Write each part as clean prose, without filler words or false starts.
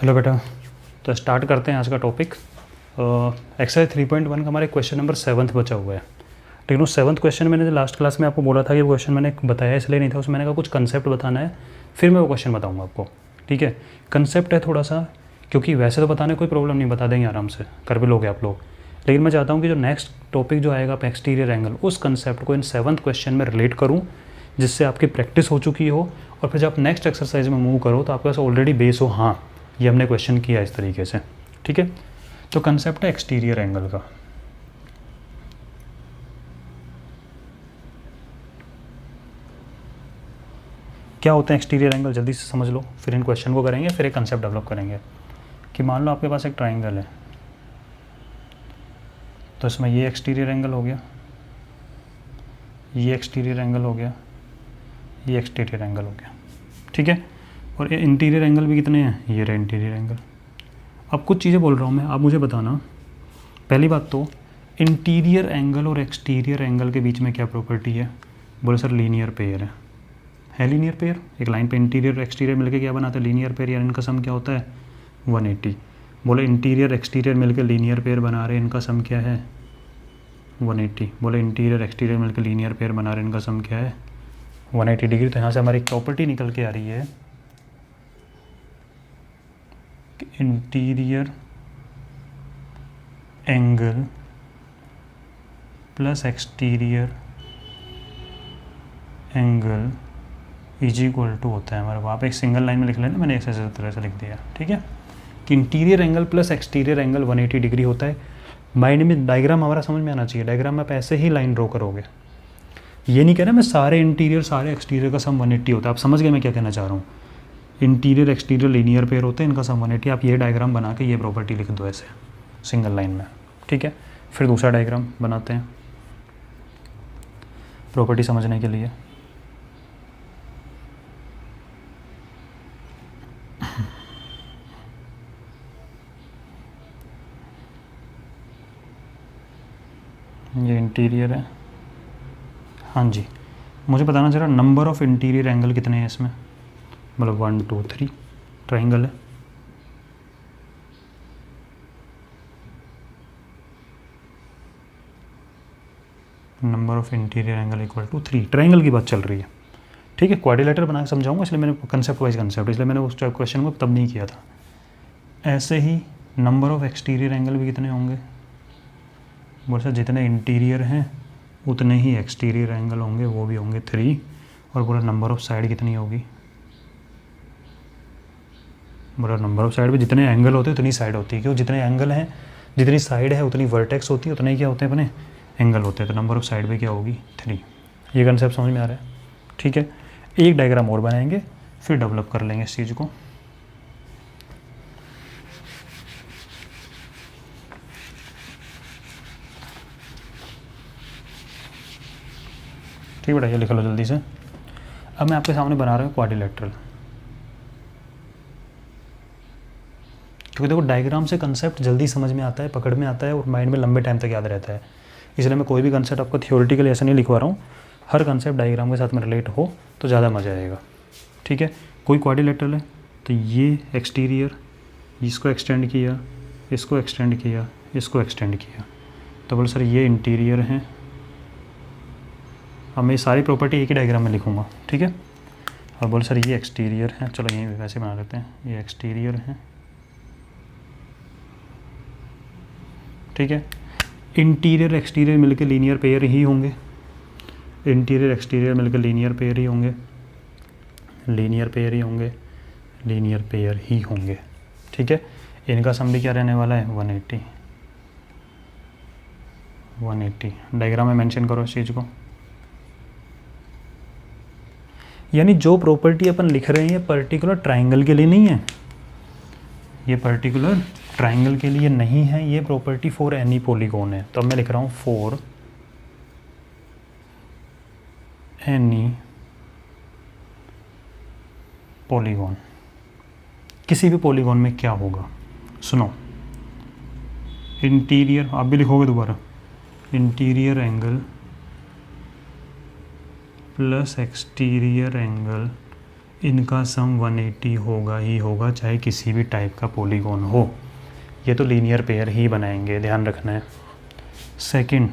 Hello बेटा, तो start करते हैं आज का टॉपिक। एक्सरसाइज 3.1 का हमारे क्वेश्चन नंबर 7 बचा हुआ है। लेकिन उस 7th क्वेश्चन मैंने जो लास्ट क्लास में आपको बोला था कि वो क्वेश्चन मैंने बताया इसलिए नहीं था, उसमें मैंने कहा कुछ कंसेप्ट बताना है, फिर मैं वो क्वेश्चन बताऊँगा आपको। ठीक है, कंसेप्ट है थोड़ा सा, क्योंकि वैसे तो बताने कोई प्रॉब्लम नहीं, बता देंगे आराम से, कर भी लोगे आप लोग। लेकिन मैं चाहता हूँ कि जो नेक्स्ट टॉपिक जो आएगा एक्सटीरियर एंगल, उस कंसेप्ट को इन 7th क्वेश्चन में रिलेट करूँ, जिससे आपकी प्रैक्टिस हो चुकी हो और फिर जब आप नेक्स्ट एक्सरसाइज में मूव करो तो आपके पास ऑलरेडी बेस हो, हाँ ये हमने क्वेश्चन किया इस तरीके से। ठीक है, तो कंसेप्ट है एक्सटीरियर एंगल का। क्या होते हैं एक्सटीरियर एंगल, जल्दी से समझ लो, फिर इन क्वेश्चन को करेंगे, फिर एक कंसेप्ट डेवलप करेंगे। कि मान लो आपके पास एक ट्राइंगल है, तो इसमें ये एक्सटीरियर एंगल हो गया, ये एक्सटीरियर एंगल हो गया, ये एक्सटीरियर एंगल हो गया। ठीक है, और ये इंटीरियर एंगल भी कितने हैं, ये रहे इंटीरियर एंगल। अब कुछ चीज़ें बोल रहा हूँ मैं, आप मुझे बताना। पहली बात तो इंटीरियर एंगल और एक्सटीरियर एंगल के बीच में क्या प्रॉपर्टी है। बोले सर लीनियर पेयर है लीनियर पेयर। एक लाइन पे इंटीरियर और एक्सटीरियर मिलकर क्या बनाता है, लीनियर पेयर, यानी इनका सम क्या होता है 180। बोले इंटीरियर एक्सटीरियर मिलकर लीनियर पेयर बना रहे हैं, इनका सम क्या है 180। बोले इंटीरियर एक्सटीरियर मिलकर लीनियर पेयर बना रहे हैं, इनका सम क्या है 180 डिग्री। तो यहाँ से हमारी प्रॉपर्टी निकल के आ रही है कि interior angle plus exterior angle is equal to होता है हमारा, वहाँ पे एक सिंगल लाइन में लिख लेना, मैंने ऐसे तरह से लिख दिया। ठीक है, कि interior angle plus exterior angle 180 degree होता है। माइंड में डायग्राम हमारा समझ में आना चाहिए। डायग्राम में आप ऐसे ही लाइन ड्रॉ करोगे, ये नहीं कह रहा मैं सारे इंटीरियर सारे एक्सटीरियर का सम 180 होता है। आप समझ गए मैं क्या कहना चाह रहा हूँ। इंटीरियर एक्सटीरियर लीनियर पेयर होते हैं, इनका सम 180। आप ये डायग्राम बना के ये प्रॉपर्टी लिख दो ऐसे सिंगल लाइन में। ठीक है, फिर दूसरा डायग्राम बनाते हैं प्रॉपर्टी समझने के लिए। ये इंटीरियर है, हाँ जी। मुझे बताना जरा नंबर ऑफ़ इंटीरियर एंगल कितने हैं इसमें। मतलब 1 2 3 ट्राइंगल है। Number of interior angle equal to 3। Triangle की बात चल रही है। ठीक है, क्वाड्रिलेटरल बना के समझाऊंगा, इसलिए मैंने कंसेप्ट वाइज कंसेप्ट, इसलिए मैंने उस क्वेश्चन को तब नहीं किया था। ऐसे ही नंबर ऑफ़ एक्सटीरियर एंगल भी कितने होंगे। बोल सर जितने इंटीरियर हैं उतने ही एक्सटीरियर एंगल होंगे, वो भी होंगे 3। और बोला नंबर ऑफ़ साइड कितनी होगी। बोला नंबर ऑफ़ साइड पे जितने एंगल होते हैं उतनी साइड होती है, क्यों जितने एंगल हैं जितनी साइड है उतनी वर्टेक्स होती है, उतने ही क्या होते हैं अपने एंगल होते हैं। तो नंबर ऑफ़ साइड पे क्या होगी 3। ये कंसेप्ट समझ में आ रहा है। ठीक है, एक डायग्राम और बनाएंगे, फिर डेवलप कर लेंगे इस चीज़ को। ठीक बेटा, ये लिख लो जल्दी से। अब मैं आपके सामने बना रहा हूँ क्वाड्रिलेटरल, क्योंकि देखो डायग्राम से कंसेप्ट जल्दी समझ में आता है, पकड़ में आता है और माइंड में लंबे टाइम तक याद रहता है। इसलिए मैं कोई भी कंसेप्ट आपको थियोरेटिकली ऐसा नहीं लिखवा रहा हूँ, हर कंसेप्ट डायग्राम के साथ में रिलेट हो तो ज़्यादा मज़ा आएगा। ठीक है, कोई क्वाड्रिलेटरल है तो ये एक्सटीरियर, इसको एक्सटेंड किया, इसको एक्सटेंड किया, इसको एक्सटेंड किया, तो बोल सर ये इंटीरियर हैं। अब मैं सारी प्रॉपर्टी एक ही डायग्राम में लिखूँगा। ठीक है, और बोल सर ये एक्सटीरियर है, चलो यहीं वैसे बना लेते हैं, ये एक्सटीरियर है। ठीक है, इंटीरियर एक्सटीरियर मिलकर लीनियर पेयर ही होंगे, इंटीरियर एक्सटीरियर मिलकर लीनियर पेयर ही होंगे, लीनियर पेयर ही होंगे, लीनियर पेयर ही होंगे। ठीक है, इनका सम भी क्या रहने वाला है 180। 180 डायग्राम में मेंशन करो इस चीज़ को। यानी जो प्रॉपर्टी अपन लिख रहे हैं ये पर्टिकुलर ट्राइंगल के लिए नहीं है, ये पर्टिकुलर ट्राइंगल के लिए नहीं है, ये प्रॉपर्टी फॉर एनी पॉलीगॉन है। तो अब मैं लिख रहा हूँ फॉर एनी पॉलीगॉन। किसी भी पॉलीगॉन में क्या होगा सुनो, इंटीरियर, आप भी लिखोगे दोबारा, interior angle plus exterior angle इनका सम 180 होगा ही होगा, चाहे किसी भी टाइप का पॉलीगॉन हो। ये तो लीनियर पेयर ही बनाएंगे, ध्यान रखना है। सेकंड,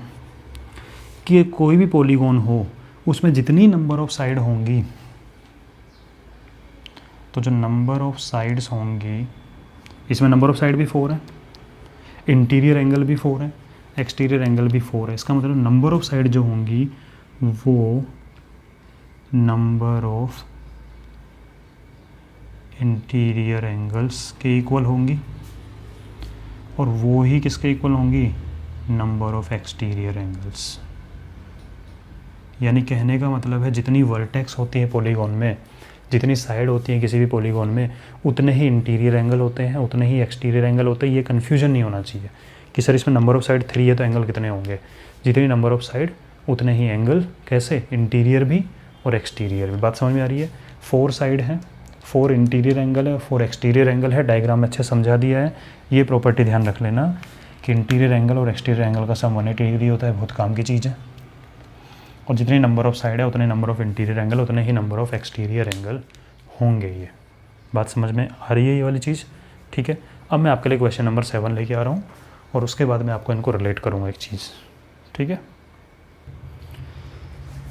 कि कोई भी पॉलीगॉन हो उसमें जितनी नंबर ऑफ साइड होंगी, तो जो नंबर ऑफ साइड्स होंगी, इसमें नंबर ऑफ साइड भी 4 है, इंटीरियर एंगल भी 4 है, एक्सटीरियर एंगल भी 4 है। इसका मतलब नंबर ऑफ साइड जो होंगी वो नंबर ऑफ इंटीरियर एंगल्स के इक्वल होंगी, और वो ही किसके इक्वल होंगी, नंबर ऑफ एक्सटीरियर एंगल्स। यानी कहने का मतलब है जितनी वर्टेक्स होती है पॉलीगॉन में, जितनी साइड होती है किसी भी पॉलीगॉन में, उतने ही इंटीरियर एंगल होते हैं, उतने ही एक्सटीरियर एंगल होते हैं। ये कन्फ्यूजन नहीं होना चाहिए कि सर इसमें नंबर ऑफ साइड 3 है तो एंगल कितने होंगे। जितनी नंबर ऑफ साइड उतने ही एंगल, कैसे, इंटीरियर भी और एक्सटीरियर भी। बात समझ में आ रही है। 4 साइड हैं, 4 इंटीरियर एंगल है, 4 एक्सटीरियर एंगल है। डायग्राम में अच्छे समझा दिया है। ये प्रॉपर्टी ध्यान रख लेना कि इंटीरियर एंगल और एक्सटीरियर एंगल का सम 180 डिग्री होता है, बहुत काम की चीज़ है। और जितनी नंबर ऑफ साइड है उतने नंबर ऑफ इंटीरियर एंगल, उतने ही नंबर ऑफ एक्सटीरियर एंगल होंगे। ये बात समझ में आ रही है, ये वाली चीज़, ठीक है। अब मैं आपके लिए क्वेश्चन नंबर 7 लेके आ रहा हूँ, और उसके बाद मैं आपको इनको रिलेट करूँगा एक चीज़, ठीक है।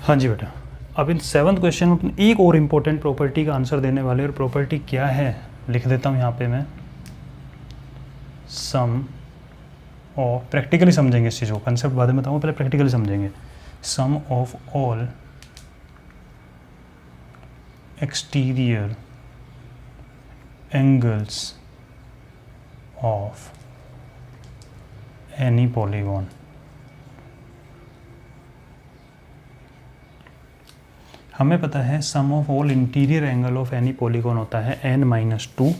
हाँ जी बेटा, अब इन 7th क्वेश्चन में एक और इम्पोर्टेंट प्रॉपर्टी का आंसर देने वाले, और प्रॉपर्टी क्या है लिख देता हूँ यहाँ पे मैं। सम और प्रैक्टिकली समझेंगे इस चीज़ को, कंसेप्ट बाद में बताऊँ, पहले प्रैक्टिकली समझेंगे। Sum of all exterior angles of any polygon हमें पता है sum of all interior angle of any polygon होता है n-2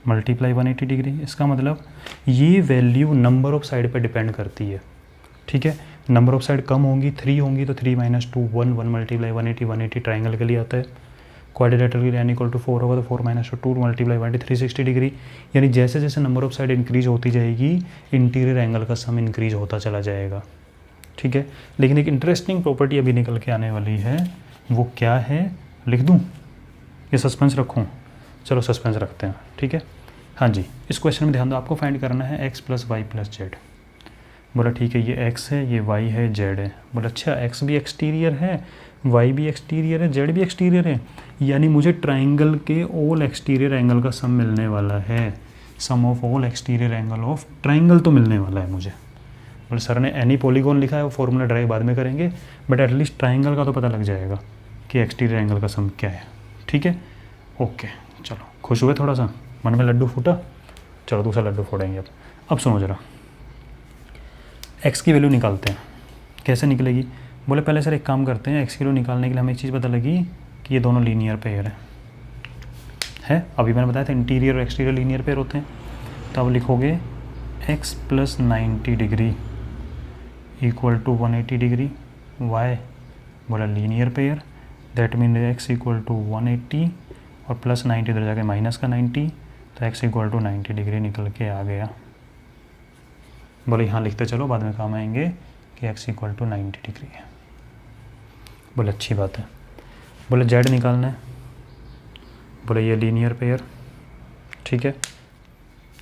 मल्टीप्लाई 180 डिग्री। इसका मतलब ये वैल्यू नंबर ऑफ साइड पर डिपेंड करती है, ठीक है। नंबर ऑफ साइड कम होंगी, 3 होंगी, तो 3 - 2 1 1 मल्टीप्लाई 180 180 ट्राइंगल के लिए आता है। क्वाड्रिलेटरल के लिए n = 4 होगा, तो 4 - 2 मल्टीप्लाई 180 360 डिग्री। यानी जैसे जैसे नंबर ऑफ साइड इंक्रीज होती जाएगी, इंटीरियर एंगल का सम इंक्रीज होता चला जाएगा, ठीक है। लेकिन एक इंटरेस्टिंग प्रॉपर्टी अभी निकल के आने वाली है, वो क्या है, लिख दूँ ये सस्पेंस रखूँ? चलो सस्पेंस रखते हैं, ठीक है। हाँ जी, इस क्वेश्चन में ध्यान दो, आपको फाइंड करना है x + y + z। बोला ठीक है, ये x है, ये y है, z है। बोला अच्छा, x भी एक्सटीरियर है, y भी एक्सटीरियर है, z भी एक्सटीरियर है, यानी मुझे ट्राइंगल के ऑल एक्सटीरियर एंगल का सम मिलने वाला है। Sum of all exterior angle of triangle तो मिलने वाला है मुझे। बोले सर ने एनी पॉलीगॉन लिखा है, वो फॉर्मूला ड्राइव बाद में करेंगे, बट एटलीस्ट ट्राइंगल का तो पता लग जाएगा कि एक्सटीरियर एंगल का सम क्या है, ठीक है। ओके, चलो खुश हुए, थोड़ा सा मन में लड्डू फूटा। चलो दूसरा लड्डू फोड़ेंगे अब सुनो ज़रा, x की वैल्यू निकालते हैं। कैसे निकलेगी? बोले पहले सर एक काम करते हैं, x की वैल्यू निकालने के लिए हमें एक चीज़ पता लगी कि ये दोनों लीनियर पेयर है। अभी मैंने बताया था इंटीरियर और एक्सटीरियर लीनियर पेयर होते हैं। तो अब लिखोगे x + 90 डिग्री = 180 डिग्री, y बोला linear pair, that mean x = 180 और +90 इधर जाके -90, तो x = 90 डिग्री निकल के आ गया। बोले यहाँ लिखते चलो, बाद में काम आएंगे कि x = 90 डिग्री है। बोले अच्छी बात है। बोले z निकालना है, बोले ये लीनियर पेयर, ठीक है।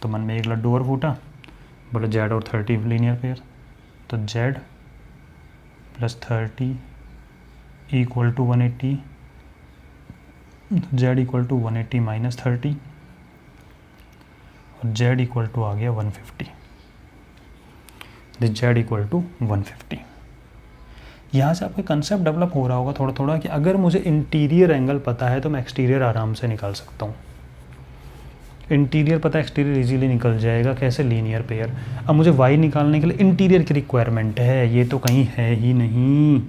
तो मन में एक लड्डू और फूटा। बोले z और 30 लीनियर पेयर, तो z + 30 = 180, z = 180 - 30, और z = आ गया 150। z = 150। यहाँ से आपका कंसेप्ट डेवलप हो रहा होगा थोड़ा थोड़ा कि अगर मुझे इंटीरियर एंगल पता है तो मैं एक्सटीरियर आराम से निकाल सकता हूँ। इंटीरियर पता है, एक्सटीरियर इजीली निकल जाएगा। कैसे? Linear pair. अब मुझे y निकालने के लिए इंटीरियर की रिक्वायरमेंट है, ये तो कहीं है ही नहीं।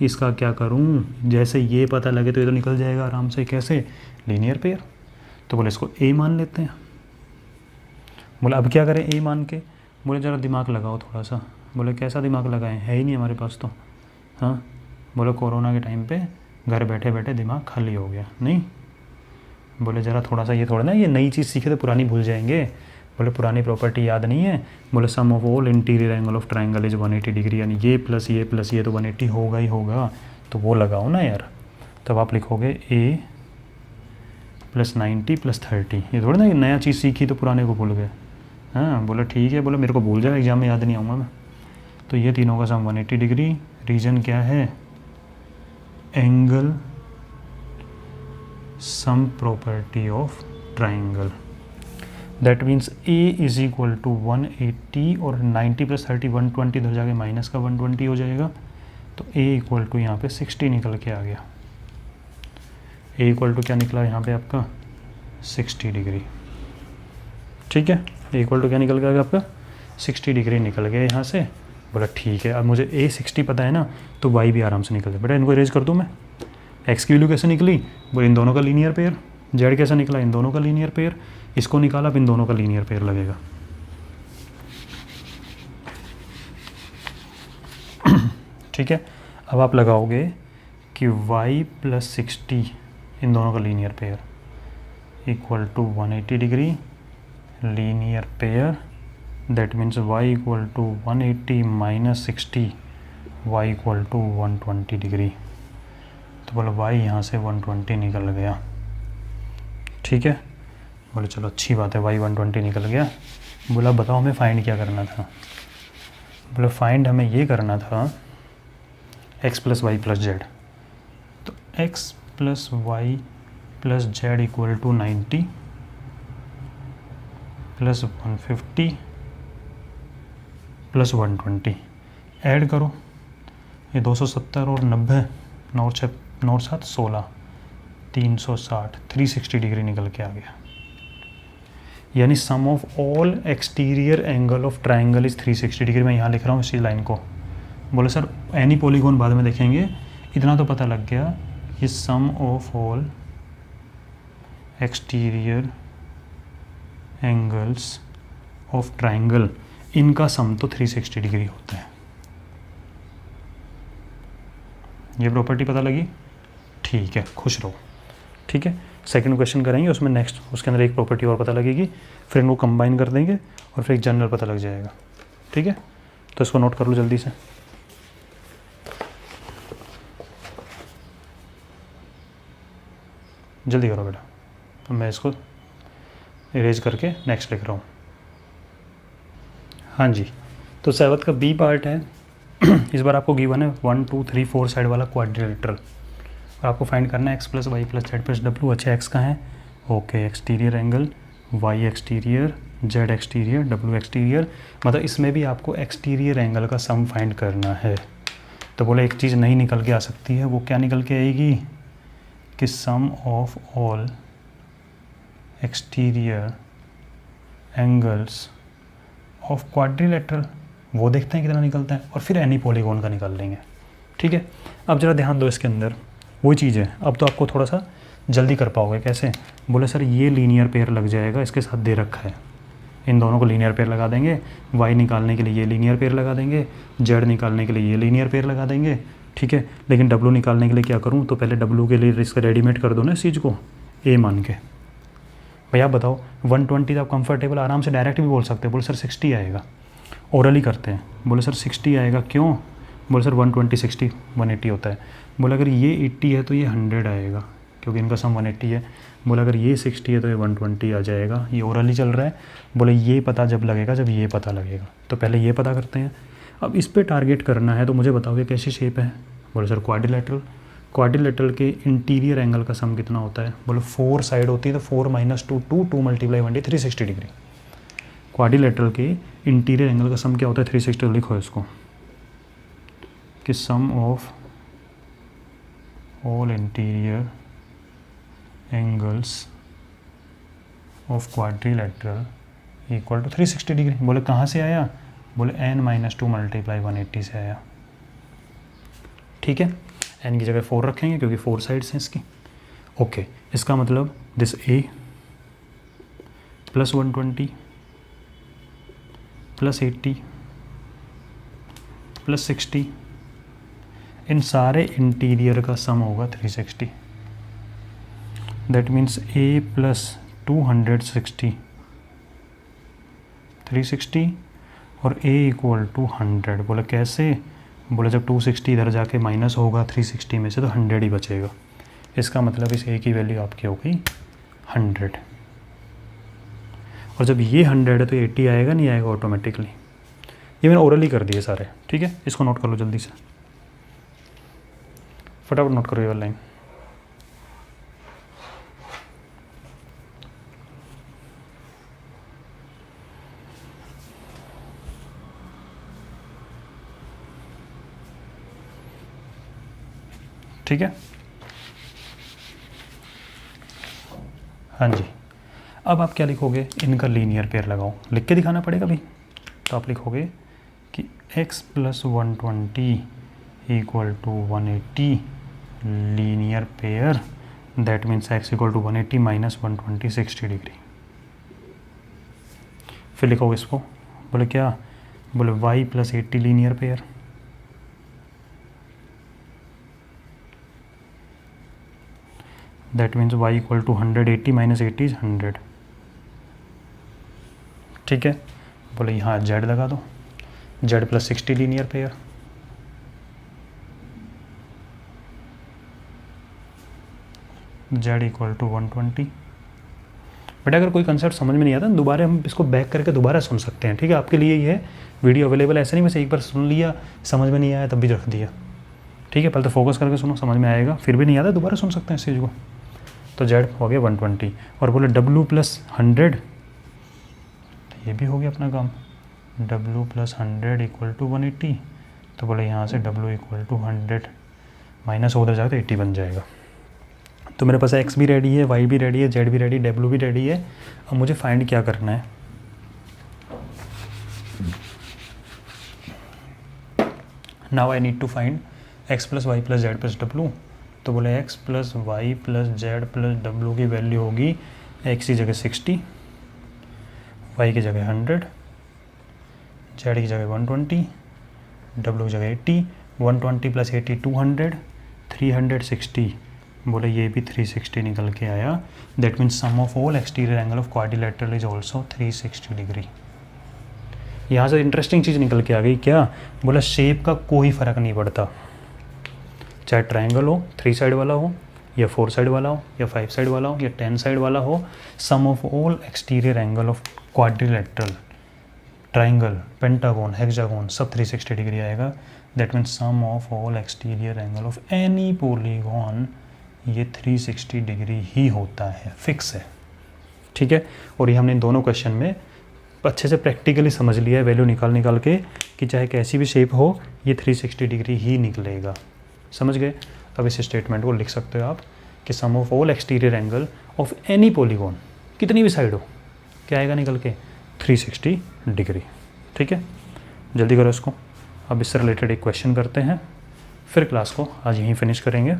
इसका क्या करूँ? जैसे ये पता लगे तो ये तो निकल जाएगा आराम से। कैसे? Linear pair. तो बोले इसको a मान लेते हैं। बोले अब क्या करें a मान के? बोले ज़रा दिमाग लगाओ थोड़ा सा। बोले कैसा दिमाग लगाएं, है ही नहीं हमारे पास तो। हाँ, बोले कोरोना के टाइम पे घर बैठे बैठे दिमाग खाली हो गया। नहीं, बोले ज़रा थोड़ा सा, ये थोड़ा ना, ये नई चीज़ सीखे तो पुरानी भूल जाएंगे। बोले पुरानी प्रॉपर्टी याद नहीं है? बोले sum of all interior angle of triangle is 180 degree, यानी ये प्लस ये तो 180 होगा ही होगा। तो वो लगाओ ना यार। तब आप लिखोगे a + 90 + 30। ये थोड़ा ना नया चीज़ सीखी तो पुराने को भूल गए। हाँ, बोला ठीक है, बोला मेरे को भूल जाएगा, एग्जाम में याद नहीं आऊँगा मैं। तो ये तीनों का सम 180 डिग्री। रीजन क्या है? Angle sum property of triangle. That means a is equal to 180 और 90 + 30 120, इधर जाके माइनस का 120 हो जाएगा। तो a इक्वल टू यहाँ पे 60 निकल के आ गया। a इक्वल टू क्या निकला यहाँ पे आपका? 60 डिग्री। ठीक है, a इक्वल टू क्या निकल गया आपका? 60 डिग्री निकल गया यहाँ से। बोला ठीक है, अब मुझे a 60 पता है ना, तो y भी आराम से निकल जाए। बेटा इनको इरेज कर दूँ मैं। x की वैल्यू कैसे निकली? वो इन दोनों का लीनियर पेयर। z कैसे निकला? इन दोनों का लीनियर पेयर। इसको निकाला, अब इन दोनों का लीनियर पेयर लगेगा। ठीक है, अब आप लगाओगे कि y + 60 इन दोनों का linear pair equal to 180 degree linear pair. That means y equal to 180 - 60, y equal to 120 degree. तो बोलो y यहाँ से 120 निकल गया। ठीक है, बोले चलो अच्छी बात है, y 120 निकल गया। बोला बताओ हमें फाइंड क्या करना था? बोला फाइंड हमें ये करना था x + y + z। तो x + y + z equal to 90 + 150 + 120। Add करो, ये 270 और 90, 9 7 16, 360, 360 डिग्री निकल के आ गया। यानी sum of all exterior angle of triangle is 360 degree. मैं यहाँ लिख रहा हूँ इसी लाइन को। बोले सर एनी पॉलीगॉन बाद में देखेंगे, इतना तो पता लग गया कि sum of all exterior angles of triangle, इनका सम तो 360 डिग्री होता है। ये प्रॉपर्टी पता लगी? ठीक है, खुश रहो। ठीक है, सेकंड क्वेश्चन करेंगे, उसमें नेक्स्ट उसके अंदर एक प्रॉपर्टी और पता लगेगी, फिर इनको कंबाइन कर देंगे और फिर एक जनरल पता लग जाएगा। ठीक है, तो इसको नोट कर लो जल्दी से। जल्दी करो बेटा, तो मैं इसको इरेज करके नेक्स्ट लिख रहा हूँ। हाँ जी, तो 7th का बी पार्ट है। इस बार आपको गिवन है 1 2 3 4 साइड वाला क्वाड्रिलेटरल, और आपको फाइंड करना है x + y + z + w। अच्छा x का है, okay, exterior angle y exterior, z exterior, w exterior, मतलब इसमें भी आपको एक्सटीरियर एंगल का सम फाइंड करना है। तो बोले एक चीज़ नहीं निकल के आ सकती है, वो क्या निकल के आएगी कि sum of all exterior angles of quadrilateral, वो देखते हैं कितना निकलता है, और फिर एनी पॉलीगॉन का निकाल लेंगे। ठीक है, अब ज़रा ध्यान दो इसके अंदर, वही चीज़ है। अब तो आपको थोड़ा सा जल्दी कर पाओगे। कैसे? बोले सर ये लीनियर पेयर लग जाएगा, इसके साथ दे रखा है, इन दोनों को लीनियर पेयर लगा देंगे। y निकालने के लिए ये लीनियर पेयर लगा देंगे, z निकालने के लिए ये लीनियर पेयर लगा देंगे। ठीक है, लेकिन w निकालने के लिए क्या करूँ? तो पहले w के लिए इसका रेडीमेड कर दो ना इस चीज़ को a मान के। भैया आप बताओ 120 आप कंफर्टेबल आराम से डायरेक्ट भी बोल सकते हैं। बोले सर 60 आएगा, ओरली करते हैं। बोले सर 60 आएगा, क्यों? बोले सर 120 60 180 होता है। बोले अगर ये 80 है तो ये 100 आएगा, क्योंकि इनका सम 180 है। बोले अगर ये 60 है तो ये 120 आ जाएगा। ये ओरली चल रहा है। बोले ये पता जब लगेगा जब ये पता लगेगा। तो पहले ये पता करते हैं। अब इस पे टारगेट करना है, तो मुझे बताओ ये कैसी शेप है? बोले सर क्वाड्रिलेटरल। क्वाड्रिलेटरल के इंटीरियर एंगल का सम कितना होता है? बोले 4 साइड होती है तो 4 - 2 2 2 × 1 360 डिग्री। क्वाड्रिलेटरल के इंटीरियर एंगल का सम क्या होता है? 360। लिखो इसको कि sum of all interior angles of quadrilateral equal to 360 degree. बोले कहाँ से आया? बोले n - 2 × 180 से आया। ठीक है, n की जगह 4 रखेंगे क्योंकि 4 साइड्स हैं इसकी। ओके, इसका मतलब दिस a + 120 + 80 + 60, इन सारे इंटीरियर का सम होगा 360। दैट मीन्स a + 260 360 और a = 100। बोले कैसे? बोले जब 260 इधर जाके माइनस होगा 360 में से तो 100 ही बचेगा। इसका मतलब इस ए की वैल्यू आपकी हो गई 100। और जब ये 100 है तो 80 आएगा नहीं आएगा ऑटोमेटिकली। ये मैंने ओरली कर दिए सारे, ठीक है। इसको नोट कर लो जल्दी से, फटाफट नोट करो ये वाला लाइन। ठीक है, हाँ जी। अब आप क्या लिखोगे, इनका लीनियर पेयर लगाओ, लिख के दिखाना पड़ेगा भाई। तो आप लिखोगे कि x + 120 = 180 linear pair, that means x = 180 - 120 60 degree. फिर लिखोगे इसको, बोले क्या, बोले y + 80 linear pair, that means y = 180 - 80 is 100। ठीक है, बोले यहाँ z लगा दो, z + 60 linear pair, z = 120। But अगर कोई कंसेप्ट समझ में नहीं आता दोबारा हम इसको बैक करके दोबारा सुन सकते हैं, ठीक है। आपके लिए ये वीडियो अवेलेबल है, ऐसा नहीं बस एक बार सुन लिया समझ में नहीं आया तब भी रख दिया, ठीक है। पहले तो फोकस करके सुनो, समझ में आएगा, फिर भी नहीं आता दोबारा सुन सकते हैं इस चीज़ को। तो z हो गया 120 और बोले w + 100, तो ये भी हो गया अपना काम, w + 100 = 180। तो बोले यहाँ से w = 100 माइनस उधर जाए तो 80 बन जाएगा। तो मेरे पास x भी रेडी है, y भी रेडी है, z भी रेडी, w भी रेडी है। अब मुझे फाइंड क्या करना है, now I need to find x + y + z + w। तो बोले x + y + z + w की वैल्यू होगी x की जगह 60, y की जगह 100, z की जगह 120, w की जगह 80। 120 + 80 200, 360। बोले ये भी 360 निकल के आया, that means sum of all exterior angle of quadrilateral is also 360 degree. यहाँ से इंटरेस्टिंग चीज़ निकल के आ गई क्या, बोला शेप का कोई फ़र्क नहीं पड़ता, चाहे ट्रायंगल हो 3 साइड वाला हो या 4 साइड वाला हो या 5 साइड वाला हो या 10 साइड वाला हो, sum of all exterior angle of quadrilateral, triangle, pentagon, hexagon सब 360 डिग्री आएगा। That means sum of all exterior angle of any polygon ये 360 डिग्री ही होता है, फिक्स है, ठीक है। और ये हमने इन दोनों क्वेश्चन में अच्छे से प्रैक्टिकली समझ लिया है, वैल्यू निकाल के कि चाहे कैसी भी शेप हो ये 360 डिग्री ही निकलेगा, समझ गए। अब इस स्टेटमेंट को लिख सकते हो आप कि sum of all exterior angle of any polygon, कितनी भी साइड हो, क्या आएगा निकल के 360 डिग्री, ठीक है। जल्दी करो इसको। अब इससे रिलेटेड एक क्वेश्चन करते हैं, फिर क्लास को आज यहीं फिनिश करेंगे।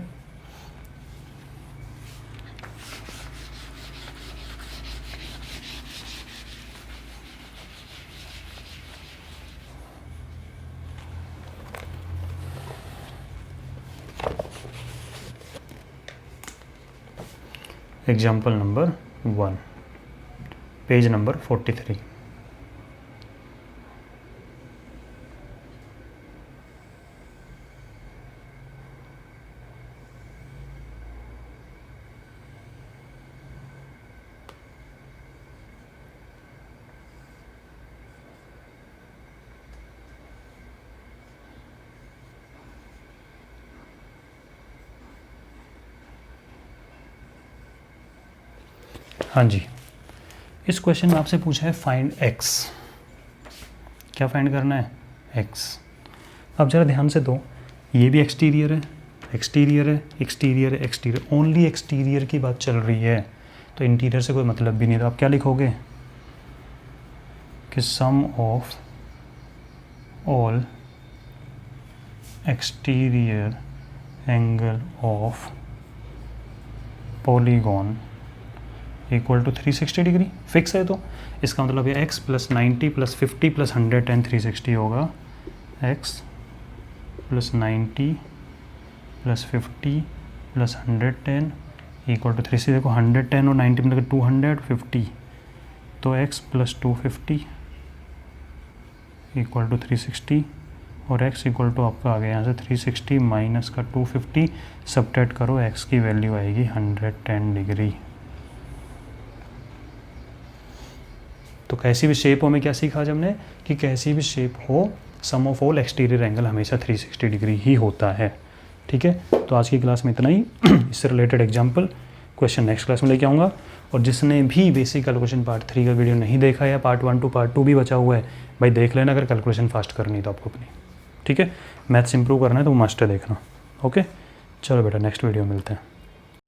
Example number 1, page number 43। हाँ जी, इस क्वेश्चन में आपसे पूछा है फाइंड x, क्या फाइंड करना है x। अब ज़रा ध्यान से दो, ये भी एक्सटीरियर है, एक्सटीरियर है, एक्सटीरियर है, एक्सटीरियर, ओनली एक्सटीरियर की बात चल रही है, तो इंटीरियर से कोई मतलब भी नहीं। तो आप क्या लिखोगे कि sum of all exterior angle of polygon equal to 360 degree, fix है। तो इसका मतलब ये x + 90 + 50 + 110 360 होगा, x + 90 + 50 + 110 इक्वल टू 360। देखो 110 और 90 में 250, तो x + 250 इक्वल टू 360 और x इक्वल टू आपका आ गया यहाँ से 360 माइनस का 250, सब्ट्रैक्ट करो, x की वैल्यू आएगी 110 डिग्री। तो कैसी भी शेप हो में क्या सीखा आज हमने कि कैसी भी शेप हो sum of all exterior angle हमेशा 360 डिग्री ही होता है। ठीक है, तो आज की क्लास में इतना ही। इससे related example question next class में लेके आऊँगा। और जिसने भी बेसिक कैलकुलेशन पार्ट 3 का वीडियो नहीं देखा है, पार्ट 1 टू पार्ट 2 भी बचा हुआ है, भाई देख लेना अगर कैलकुलेशन फास्ट करनी तो आपको अपनी। ठीक है, मैथ्स इंप्रूव करना है तो मस्ट है देखना। ओके, चलो बेटा नेक्स्ट वीडियो मिलते हैं।